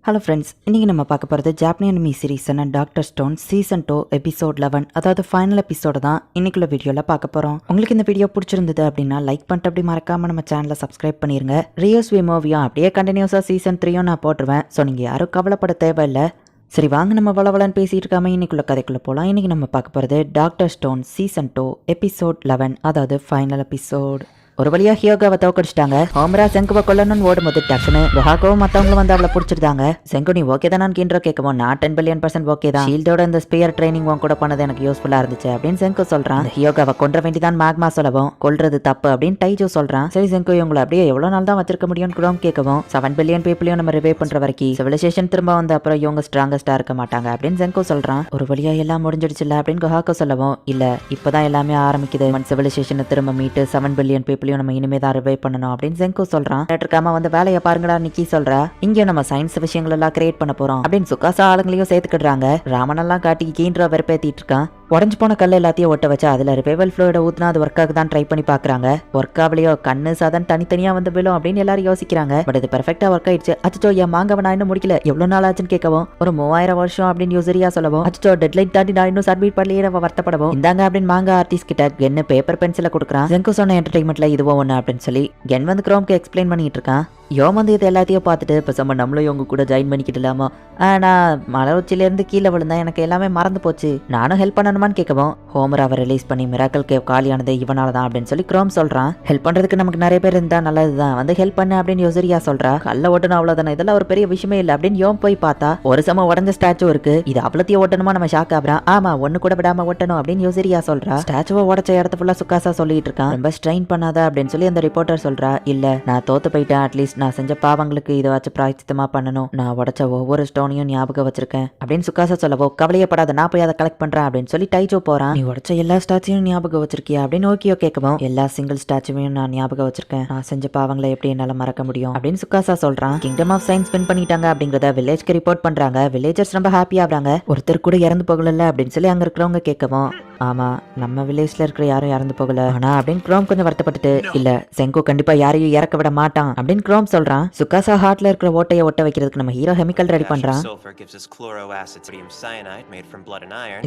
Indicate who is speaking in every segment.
Speaker 1: Hello friends, இன்றைக்கி நம்ம பார்க்க போகிறது ஜாப்பனீஸ் அனிமி சீரீஸான டாக்டர் ஸ்டோன் சீசன் 2 எபிசோட் 11, அதாவது ஃபைனல் எபிசோடு தான் இன்னைக்குள்ள வீடியோவில் பார்க்க போகிறோம். உங்களுக்கு இந்த வீடியோ பிடிச்சிருந்தது அப்படின்னா லைக் பண்ணிட்டு அப்படி மறக்காமல் நம்ம சேனலை சப்ஸ்கிரைப் பண்ணிடுங்க. ரியோஸ் மூவியும் அப்படியே கண்டினியூஸாக சீசன் 3 நான் போட்டுருவேன். ஸோ நீங்கள் யாரும் கவலைப்பட தேவையில்லை. சரி வாங்க நம்ம வளவலன்னு பேசிட்டு இருக்காம இன்னைக்குள்ள கதைக்குள்ளே போகலாம். இன்றைக்கி நம்ம பார்க்க போகிறது டாக்டர் ஸ்டோன் சீசன் 2 எபிசோட் 11, அதாவது ஃபைனல் எபிசோட். ஒரு வழியா ஹியோகாவை தோக்கடிச்சிட்டாங்க. ஹோமரா செங்குவை கொல்லணும்னு ஓடும்போது டக்குன்னு ரொஹாகவும் மற்றவங்களும் வந்து அவளை பிடிச்சிருந்தாங்க. செங்கு நீ ஓகே தான் கின்ற கேட்கவும் நான் 10 பில்லியன் % ஓகே தான். ஷீல்டோட இந்த ஸ்பியர் ட்ரைனிங் உன் கூட பண்ணது எனக்கு யூஸ்ஃபுல்லா இருந்துச்சு அப்படின்னு செங்கு சொல்றான். ஹியோகாவை கொன்ற வேண்டிதான் மேக்மா சொல்லவும் கொல்றது தப்பு அப்படின்னு டைஜோ சொல்றான். சரி செங்கு இவங்களை அப்படியே எவ்வளவு நாள் தான் வச்சிருக்க முடியும்னு கூட கேட்கவும் 7 பில்லியன் பீப்புளையும் நம்ம ரிவைவ் பண்ற வரைக்கும் சிவிலைசேஷன் திரும்ப வந்து அப்புறம் இவங்க ஸ்ட்ராங்கஸ்டா இருக்க மாட்டாங்க அப்படின்னு செங்கு சொல்றான். ஒரு வழியா எல்லாம் முடிஞ்சிடுச்சுல அப்படின்னு கொஹாக்கோ சொல்லவும் இல்ல இப்பதான் எல்லாமே ஆரம்பிக்குது. சிவிலைசேஷனை திரும்ப மீட்டு 7 பில்லியன் பீப்புளையும் நம்ம இனிமே தான் பண்ணணும் அப்படின்னு செங்கு சொல்றான். இருக்காம வந்து வேலையை பாருங்களா நிக்கி சொல்றா. இங்க நம்ம சயின்ஸ் விஷயங்கள் எல்லாம் கிரியேட் பண்ண போறோம் அப்படின்னு சுகாசா ஆளுங்களையும் சேர்த்துக்கிடுறாங்க. ராமனெல்லாம் காட்டி கீன்ற வெறுப்பேத்திட்டு இருக்கான். உடஞ்சு போன கல் எல்லாத்தையும் ஒட்ட வச்சு அதுல ரிவைவல் ஃப்ளூயிட ஊத்துனா அது ஒர்க் ஆக தான் ட்ரை பண்ணி பாக்குறாங்க. ஒர்க் ஆகலையோ கண்ணு சாதன் தனித்தனியா வந்து விழும் அப்படின்னு எல்லாரும் யோசிக்கிறாங்க. பட் இது பெர்ஃபெக்டா ஒர்க் ஆயிடுச்சு. அச்சோ என் மாங்கவ நான் இன்னும் முடிக்கல, எவ்வளவு நாள் ஆச்சுன்னு கேட்கவும் ஒரு 3000 வருஷம் அப்படின்னு யூசரியா சொல்லவும் அச்சோ டெட்லைன் தாண்டி நான் இன்னும் சப்மிட் பண்ணலையே வருத்தப்படவும் இந்தாங்க அப்படின்னு மாங்க ஆர்டிஸ்ட் கிட்ட கென்னு பேப்பர் பென்சில கொடுக்குறான். செங்கு சொன்ன என்டர்டைன்மெண்ட்ல இதுவும் ஒண்ணு அப்படின்னு சொல்லி கென் வந்து குரோம்க்கு எக்ஸ்பிளைன் பண்ணிட்டு இருக்கான். யோம் வந்து இது எல்லாத்தையும் பார்த்துட்டு பேசாம நம்மளும் இவங்க கூட ஜாயின் பண்ணிக்கிட்டலாமா, நான் மலை உச்சிலேருந்து கீழே விழுந்தா எனக்கு எல்லாமே மறந்து போச்சு, நானும் ஹெல்ப் பண்ணணுமான்னு கேட்கவும் ஹோமர் அவரை ரிலீஸ் பண்ணி மிராக்கல் கேவ் காலியானது இவனால தான் அப்படின்னு சொல்லி குரோம் சொல்றான். ஹெல்ப் பண்றதுக்கு நமக்கு நிறைய பேர் இருந்தா நல்லதுதான், வந்து ஹெல்ப் பண்ணு அப்படின்னு யோசரியா சொல்றா. கல்ல ஓட்டணும் அவ்வளவுதானே, இதெல்லாம் ஒரு பெரிய விஷயமே இல்லை அப்படின்னு யோம் போய் பார்த்தா ஒரு சம உடஞ்ச ஸ்டாச்சு இருக்கு. இது அவ்வளோத்தையும் ஓட்டணுமா நம்ம ஷாக் ஆகுறான். ஆமா ஒன்னு கூட விடாம ஓட்டணும் அப்படின்னு யோசரியா சொல்றா. ஸ்டாச்சுவை உடச்ச இடத்த ஃபுல்லா சுக்காசா சொல்லிட்டு இருக்கான். ரொம்ப ஸ்ட்ரெயின் பண்ணாத அப்படின்னு சொல்லி அந்த ரிப்போர்ட்டர் சொல்றா. இல்ல நான் தோத்து போயிட்டேன், அட்லீஸ்ட் நான் செஞ்ச பாவங்களுக்கு இதை வச்சு பிராய்ச்சித்தமா பண்ணணும், நான் உடச்ச ஒவ்வொரு ஸ்டோனையும் ஞாபகம் வச்சிருக்கேன் அப்படின்னு சுக்காசா சொல்லவோ கவலையப்படாத நான் போய் அதை கலெக்ட் பண்றேன் அப்படின்னு சொல்லி டைஜோ போறான். நீ உடச்ச எல்லா ஸ்டாச்சுவையும் ஞாபகம் வச்சிருக்கியா அப்படின்னு ஓகேயோ கேட்கவும் எல்லா சிங்கிள் ஸ்டாச்சுவையும் நான் ஞாபகம் வச்சிருக்கேன், நான் செஞ்ச பாவங்களை எப்படி என்னால மறக்க முடியும் அப்படின்னு சுக்காசா சொல்றான். கிங்டம் ஆஃப் சயின்ஸ் வின் பண்ணிட்டாங்க அப்படிங்கறத வில்லேஜ்க்கு ரிப்போர்ட் பண்றாங்க. வில்லேஜர்ஸ் ரொம்ப ஹாப்பி ஆகுறாங்க. ஒருத்தர் கூட இறந்து போகல அப்படின்னு சொல்லி அங்க இருக்கிறவங்க கேட்கவும் ஆமா நம்ம வில்லேஜ்ல இருக்கிற யாரும் இறந்து போகல ஆனா அப்படின்னு குரோம் கொஞ்சம் வருத்தப்பட்டுட்டு இல்ல செங்கோ கண்டிப்பா யாரையும் இறக்க விட மாட்டான் அப்படின்னு குரோம் சொல்றான். சுக்காசா ஹார்ட்ல இருக்கிற ஓட்டையை ஒட்ட வைக்கிறதுக்கு நம்ம ஹீரோ கெமிக்கல் ரெடி பண்றான்.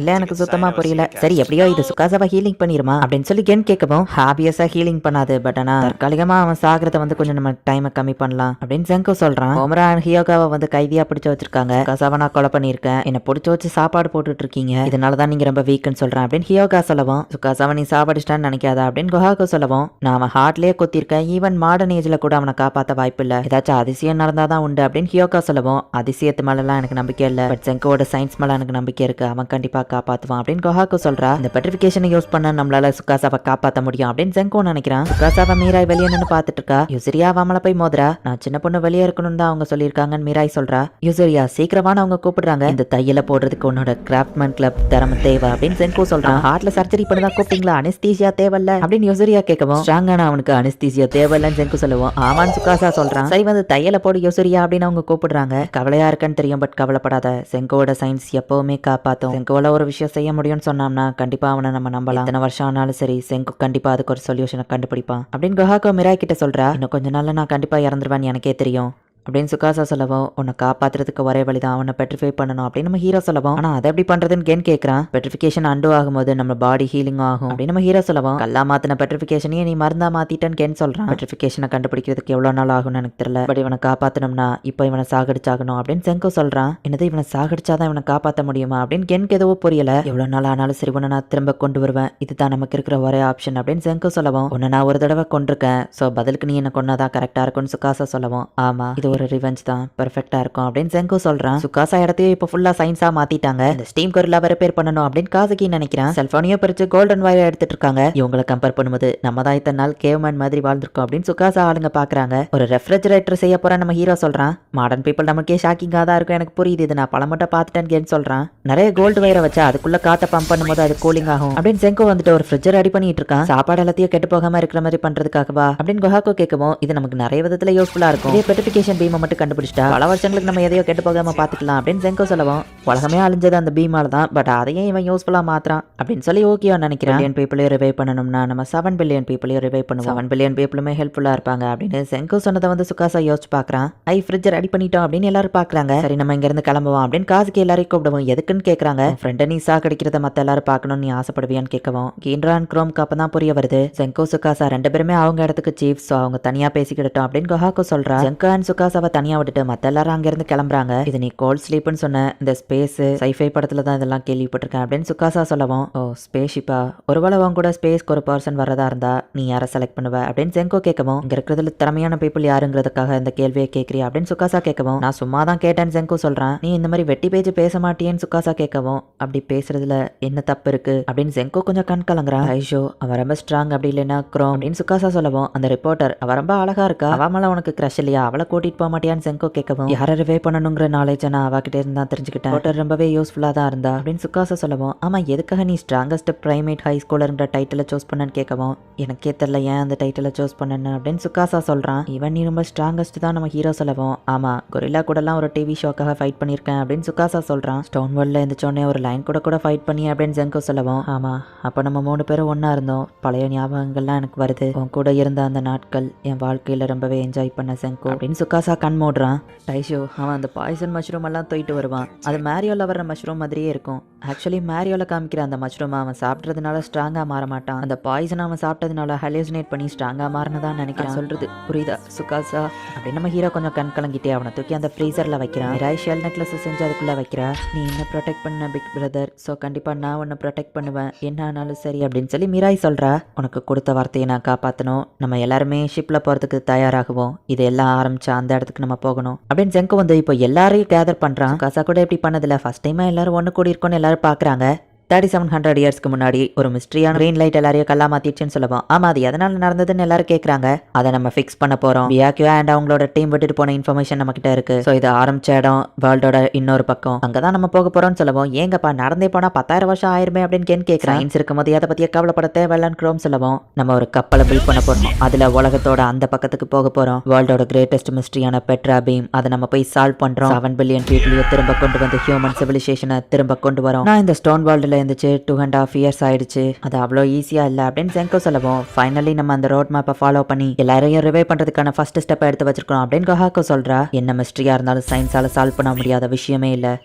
Speaker 1: இல்ல எனக்கு சுத்தமா புரியல. சரி எப்படியோ இது சுக்காசாவை ஹீலிங் பண்ணிருமா அப்படின்னு சொல்லி கென் கேட்கவும் ஆபியஸா ஹீலிங் பண்ணாது, பட் ஆனா தற்காலிகமா அவன் சாகிறத வந்து கொஞ்சம் நம்ம டைமை கம்மி பண்ணலாம் அப்படின்னு செங்கோ சொல்றான். ஹோமரா ஹியோகாவை வந்து கைதியா பிடிச்சு வச்சிருக்காங்க. சுக்காசாவை நான் கொலை பண்ணிருக்கேன், என்ன பிடிச்சு வச்சு சாப்பாடு போட்டுட்டு இருக்கீங்க, இதனாலதான் நீங்க ரொம்ப வீக்னு சொல்றேன் அப்படின்னு ஹியோகா சொல்லவும் சுக்காசாவை நீ சாப்பாடுச்சிட்டான்னு நினைக்காத அப்படின்னு கொஹாக்கோ சொல்லவும் நான் அவன் ஹார்ட்லயே கொத்திருக்கேன், ஈவன் மாடர்ன் ஏஜ்ல கூட அவனை காப்பாற்ற வாய்ப்பு இல்ல, ஏதாச்சும் அதிசயம் நடந்தாதான் உண்டு அப்படின்னு ஹியோகா சொல்லவும் அதிசயத்து மேலாம் எனக்கு நம்பிக்கை இல்ல, பட் செங்கோட சயின்ஸ் மேல எனக்கு நம்பிக்கை இருக்கு, அவன் கண்டிப்பா காப்பாத்துவான் அப்படின்னு கொஹாக்கோ சொல்றா. இந்த பெட்ரிஃபிகேஷனை யூஸ் பண்ண நம்மளால சுக்காசாவை காப்பாற்ற முடியும் அப்படின்னு செங்கோ நினைக்கிறான். சுக்காசாவை மீராய் வெளியே நின்று பார்த்துட்டு இருக்கா. யூசரியா அவமல போய் மோதுரா. நான் சின்ன பொண்ணு வெளியே இருக்கணும் தான் அவங்க சொல்லியிருக்காங்கன்னு மீராய் சொல்றா. யூசரியா சீக்கிரமான அவங்க கூப்பிடுறாங்க, இந்த தையல போடுறதுக்கு உன்னோட கிராஃப்ட்மேன் கிளப் திறமை தேவை அப்படின்னு செங்கோ சொல்றான். ஹார்ட்ல சர்ஜரி பண்ணதா கூப்பிட்டீங்களா, அனஸ்தீசியா தேவையில்ல அப்படின்னு யோசரியா கேட்கவும் ஸ்ட்ராங்கான அவனுக்கு அனஸ்தீசியா தேவையில்லன்னு செங்கு சொல்லுவோம். ஆமான்னு சுக்காசா சொல்றான். சரி வந்து தையல போடு யோசரியா அப்படின்னு அவங்க கூப்பிடுறாங்க. கவலையா இருக்குன்னு தெரியும், பட் கவலைப்படாத, செங்கோட சயின்ஸ் எப்பவுமே காப்பாத்தும், செங்கோல ஒரு விஷயம் செய்ய முடியும்னு சொன்னோம்னா கண்டிப்பா அவனை நம்ம நம்பலாம், எத்தனை வருஷம் ஆனாலும் சரி செங்கு கண்டிப்பா அதுக்கு ஒரு சொல்யூஷனை கண்டுபிடிப்பான் அப்படின்னு கொஹாக்கோ மிராய் கிட்ட சொல்றா. இன்னும் கொஞ்ச நாள்ல நான் கண்டிப்பா இறந்துருவேன்னு எனக்கே தெரியும் அப்படின்னு சுக்காசா சொல்லவும் உன்னை காப்பாத்துறதுக்கு ஒரே வழிதான் அவனை பெட்ரிஃபை பண்ணணும் அப்படின்னு நம்ம ஹீரோ சொல்லவும் ஆனா அதை எப்படி பண்றதுன்னு கென் கேட்கறான். பெட்ரிஃபிகேஷன் அண்டோ ஆகும்போது நம்ம பாடி ஹீலிங் ஆகும் அப்படின்னு நம்ம ஹீரோ சொல்லவும் கல்லா மாத்தின பெட்ரிஃபிகேஷனையே நீ மருந்தா மாத்திட்டேன்னு கென் சொல்றான். பெட்ரிஃபிகேஷனை கண்டுபிடிக்கிறதுக்கு எவ்வளவு நாள் ஆகும்னு எனக்கு தெரியல, பட் இவனை காப்பாத்தணும்னா இப்போ இவனை சாகடிச்சாகணும் அப்படின்னு செங்கோ சொல்றான். என்னது இவனை சாகடிச்சாதான் இவனை காப்பாற்ற முடியுமா அப்படின்னு கென்க்கு எதுவும் புரியல. எவ்வளவு நாள் ஆனாலும் சரி உன்னை நான் திரும்ப கொண்டு வருவேன், இதுதான் நமக்கு இருக்கிற ஒரே ஆப்ஷன் அப்படின்னு செங்கோ சொல்லவும் உன்னை நான் ஒரு தடவை கொண்டிருக்கேன், சோ பதிலுக்கு நீ என்ன கொண்டாதான் கரெக்டா இருக்கும்னு சுக்காசா சொல்லவும் ஆமா இது ஒரு ரிவெஞ்ச் தான், பெர்ஃபெக்ட்டா இருக்கும் அப்படின்னு செங்கோ சொல்றான். சுக்காசா இடத்தையும் இப்போ ஃபுல்லா சயின்ஸா மாத்திட்டாங்க. இந்த ஸ்டீம் கொரில்லா ரிப்பேர் பண்ணணும் அப்படின்னு காசுகி நினைக்கிறான். செல்போனையும் பிரிச்சு கோல்டன் வயர் எடுத்துட்டு இருக்காங்க. இவங்களை கம்பேர் பண்ணும்போது நம்ம தான் இத்தனை நாள் கேவ்மேன் மாதிரி வாழ்ந்திருக்கோம் அப்படின்னு சுக்காசா ஆளுங்க பாக்குறாங்க. ஒரு ரெஃப்ரிஜரேட்டர் செய்ய போற நம்ம ஹீரோ சொல்றான். மாடர்ன் பீப்புள் நமக்கே ஷாக்கிங்கா தான் இருக்கும், எனக்கு புரியுது, இது நான் பல மட்டும் பார்த்துட்டேன்னு சொல்றான். நிறைய கோல்டு வயரை வச்சு அதுக்குள்ள காத்த பம்ப் பண்ணும்போது அது கூலிங் ஆகும் அப்படின்னு செங்கோ வந்துட்டு ஒரு ஃப்ரிட்ஜர் ரெடி பண்ணிட்டு இருக்கான். சாப்பாடு எல்லாத்தையும் கெட்டு போகாம இருக்கிற மாதிரி பண்றதுக்காகவா அப்படின்னு கொஹாக்கோ கேட்கவும் இது நமக்கு நிறைய விதத்துல யூஸ்ஃபுல்லா இருக்கும், பெட்ரிஃபிகேஷன் பீமை மட்டும் கண்டுபிடிச்சிட்டா பல வருஷங்களுக்கு நம்ம எதையோ கெட்டு போகாம பாத்துக்கலாம் அப்படின்னு செங்கோ சொல்லவும் உலகமே அழிஞ்சது அந்த பீமால தான், பட் அதையும் இவன் யூஸ்ஃபுல்லா மாத்திரான் அப்படின்னு சொல்லி ஓகே நினைக்கிறேன். பில்லியன் பீப்புளையும் ரிவைவ் பண்ணணும்னா நம்ம 7 பில்லியன் பீப்புளையும் ரிவைவ் பண்ணுவோம், 7 பில்லியன் பீப்புளுமே ஹெல்ப்ஃபுல்லா இருப்பாங்க அப்படின்னு செங்கோ சொன்னதை வந்து சுகாசா யோசிச்சு பாக்குறான். ஃப்ரிட்ஜ் ரெடி பண்ணிட்டோம் அப்படின்னு எல்லாரும் பாக்குறாங்க. சரி நம்ம இங்க இருந்து கிளம்புவோம் அப்படின்னு காசுக்கு எல்லாரையும் கூப்பிடுவோம். எதுக்குன்னு கேக்குறாங்க. ஃப்ரெண்ட நீ கிடைக்கிறத மத்த எல்லாரும் பார்க்கணும்னு நீ ஆசைப்படுவியான்னு கேட்கவும் கீன்ரா அண்ட் குரோம்க்கு அப்பதான் புரிய வருது செங்கோ சுகாசா 2 பேருமே அவங்க இடத்துக்கு சீஃப், சோ அவங்க தனியா பேசிக்கிட்டோம் அப்படின்னு கொஹாக்கோ சொல்றா. செங்கோ அண்ட் சுகாசாவை தனியா விட்டுட்டு மத்த எல்லாரும் அங்க இருந்து கிளம்புறாங்க. இது நீ கோல்ட் ஸ்லீப்னு சொன்ன இந்த ஸ்பேஸ் சைஃபை படத்துல தான் இதெல்லாம் கேள்விப்பட்டிருக்கேன் அப்படின்னு சுகாசா சொல்லவும் ஓ ஸ்பேஸ்ஷிப்பா, ஒருவேளை அவங்க கூட ஸ்பேஸ்க்கு ஒரு பர்சன் வரதா இருந்தா நீ யாரை செலக்ட் பண்ணுவ அப்படின்னு செங்கோ கேட்கவும் இங்க இருக்கிறதுல திறமையான பீப்புள் யாருங்கிறதுக்காக இந்த கேள்வியை கேட்கறியா அப்படின்னு சுகாசா கேட்கவும் நான் சும்மா தான் கேட்டேன்னு செங்கோ சொல்றான். நீ இந்த மாதிரி வெட்டி பேஜ் பேச மாட்டியேன்னு சுகாசா கேட்கவும் அப்படி பேசுறதுல என்ன தப்பு இருக்கு அப்படின்னு செங்கோ கொஞ்சம் கண் கலங்குறான். ஐஷோ அவ ரொம்ப ஸ்ட்ராங் அப்படி இல்லைன்னா குரோம் அப்படின்னு சுகாசா சொல்லவும் அந்த ரிப்போர்ட்டர் அவ ரொம்ப அழகா இருக்கா, அவ மேல உனக்கு கிரஷ் இல்லையா, அவளை கூட்டிட்டு போக மாட்டியான்னு செங்கோ கேட்கவும் யாரை ரிவே பண்ணணுங்கிற நாலேஜ் நான் அவகிட்ட இருந்தா தெரிஞ்சுக்கிட்டேன், ரிப்போர்ட்டர் ரொம்பவே யூஸ்ஃபுல்லா தான் இருந்தா அப்படின்னு சுகாசா சொல்லவும் ஆமா எதுக்காக நீ ஸ்ட்ராங்கஸ்ட் பிரைமேட் ஹை ஸ்கூலர்ன்ற டைட்டில சூஸ் பண்ணன்னு கேட்கவும் எனக்கே தெரியல ஏன் அந்த டைட்டில சூஸ் பண்ணன்னு அப்படின்னு சுகாசா சொல்றான். இவன் நீ ரொம்ப ஸ்ட்ராங்கஸ்ட் தான் நம்ம ஹீரோ சொல்லவும் ஆமா கொரில்லா கூட எல்லாம் ஒரு டிவி ஷோக்காக ஃபைட் பண்ணிருக்கேன் அப்படின்னு சுகாசா சொல்றான். ஸ்டோன் வேர்ல்ட்ல இருந்துச்சோடனே ஒரு லைன் கூட ஃபைட் பண்ணி அப்படின்னு செங்கோ சொல்லவும் ஆமா அப்ப நம்ம 3 பேரும் ஒன்னா இருந்தோம், பழைய ஞாபகங்கள்லாம் எனக்கு வருது, உன் கூட இருந்த அந்த நாட்கள் என் வாழ்க்கையில ரொம்பவே என்ஜாய் பண்ண செங்கோ அப்படின்னு சுகாசா கண் மூடுறான். டைஷோ அவன் அந்த பாய்சன் மஷ்ரூம் எல்லாம் தூக்கிட்டு வருவான், அது மேரியோல வர்ற மஷ்ரூம் மாதிரியே இருக்கும். ஆக்சுவலி மேரியோல காமிக்கிற அந்த மஷ்ரூம் அவன் சாப்பிட்றதுனால ஸ்ட்ராங்கா மாற மாட்டான், அந்த பாய்சன் அவன் சாப்பிட்டதுனால ஹலியூசினேட் பண்ணி ஸ்ட்ராங்கா மாறினதான் நினைக்கிறான். சொல்றது புரியுதா சுகாசா அப்படின்னு நம்ம ஹீரோ கொஞ்சம் கண் கலங்கிட்டே அவனை தூக்கி அந்த ஃப்ரீசர்ல வைக்கிறான். ஷெல் நெக்லஸ் செஞ்சு அதுக்குள்ள வைக்கிறா. நீ என்ன ப்ரொடெக்ட் பண்ண பிக் பிரதர், ஸோ கண்டிப்பா நான் உன்னை ப்ரொடெக்ட் பண்ணுவேன் என்ன ஆனாலும் சரி அப்படின்னு சொல்லி மிராய் சொல்றா. உனக்கு கொடுத்த வார்த்தையை நான் காப்பாற்றணும், நம்ம எல்லாருமே ஷிப்ல போறதுக்கு தயாராகுவோம், இது எல்லாம் ஆரம்பிச்சா அந்த இடத்துக்கு நம்ம போகணும் அப்படின்னு செங்கோ வந்து இப்போ எல்லாரையும் கேதர் பண்றான். காசா கூட எப்படி பண்ணதில்ல, ஃபர்ஸ்ட் டைமா எல்லாரும் ஒன்று கூடி இருக்கோன்னு எல்லாரும் பாக்குறாங்க. 3700 இயர்ஸ்க்கு முன்னாடி ஒரு மிஸ்ட்ரியான கிரீன் லைட் எல்லாரையும் கல்லா மாத்திடுச்சுன்னு சொல்லுவோம். ஆமா அது எதனால நடந்ததுன்னு எல்லாரும் கேட்கறாங்க. அதை நம்ம ஃபிக்ஸ் பண்ண போறோம். பியாக்யூ அண்ட் அவங்களோட டீம் விட்டுட்டு போன இன்ஃபர்மேஷன் நம்ம கிட்ட இருக்கு. ஸோ இது ஆரம்பிச்ச இடம் வேர்ல்டோட இன்னொரு பக்கம், அங்கதான் நம்ம போக போறோம்னு சொல்லுவோம். ஏங்கப்பா நடந்தே போனா 10,000 வருஷம் ஆயிருமே அப்படின்னு கேட்கிறேன். சயின்ஸ் இருக்கும் போது அதை பத்தியே கவலைப்பட தேவையில்லன்னு குரோம் சொல்லுவோம். நம்ம ஒரு கப்பலை பில்ட் பண்ண போறோம், அதுல உலகத்தோட அந்த பக்கத்துக்கு போக போறோம். வேர்ல்டோட கிரேட்டஸ்ட் மிஸ்ட்ரியான பெட்ரா பீம், அதை நம்ம போய் சால்வ் பண்றோம். 7 பில்லியன் பீப்புளையும் திரும்ப கொண்டு வந்து ஹியூமன் சிவிலைசேஷனை திரும்ப கொண்டு வரோம். நான் இந்த ஸ்டோன் வேர்ல்டுல இருந்துச்சு 2.5 years ஆயிடுச்சு, அது அவ்வளோ ஈஸியா இல்ல அப்படின்னு செங்கோ சொல்லவும் ஃபைனலி நம்ம அந்த ரோட் மேப்பை ஃபாலோ பண்ணி எல்லாரையும் ரிவைவ் பண்றதுக்கான ஃபர்ஸ்ட் ஸ்டெப் எடுத்து வச்சிருக்கோம் அப்படின்னு கொஹாக்கோ சொல்றா. என்ன மிஸ்ட்ரியா இருந்தாலும் சயின்ஸால சால்வ் பண்ண முடியாத விஷயமே இல்ல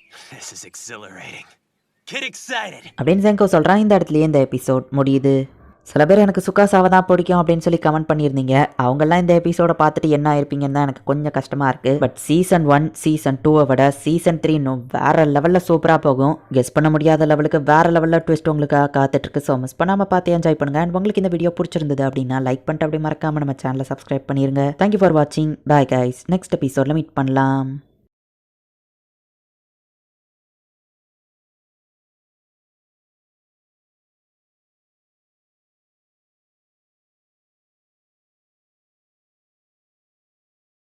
Speaker 1: அப்படின்னு செங்கோ சொல்றான். இந்த இடத்துலயே இந்த எபிசோட் முடியுது. சில பேர் எனக்கு சுகாசாவை தான் பிடிக்கும் அப்படின்னு சொல்லி கமெண்ட் பண்ணியிருந்தீங்க. அவங்கெல்லாம் இந்த எபிசோட பார்த்துட்டு என்ன ஆயிருப்பீங்கன்னு தான் எனக்கு கொஞ்சம் கஷ்டமா இருக்கு. பட் சீசன் 1 சீசன் 2 விட சீசன் 3 இன்னும் வேற லெவல்ல சூப்பரா போகும். கெஸ் பண்ண முடியாத லெவலுக்கு வேற லெவல்ல ட்விஸ்ட் உங்களுக்கு காத்துட்டு இருக்கு. ஸோ மிஸ் பண்ணாம பார்த்து என்ஜாய் பண்ணுங்க. அண்ட் உங்களுக்கு இந்த வீடியோ பிடிச்சிருந்தது அப்படின்னா லைக் பண்ணிட்டு அப்படி மறக்காம நம்ம சேனலை சப்ஸ்கிரைப் பண்ணிருங்க. தேங்க்யூ ஃபார் வாட்சிங். பை கைஸ், நெக்ஸ்ட் எபிசோட்ல மீட் பண்ணலாம்.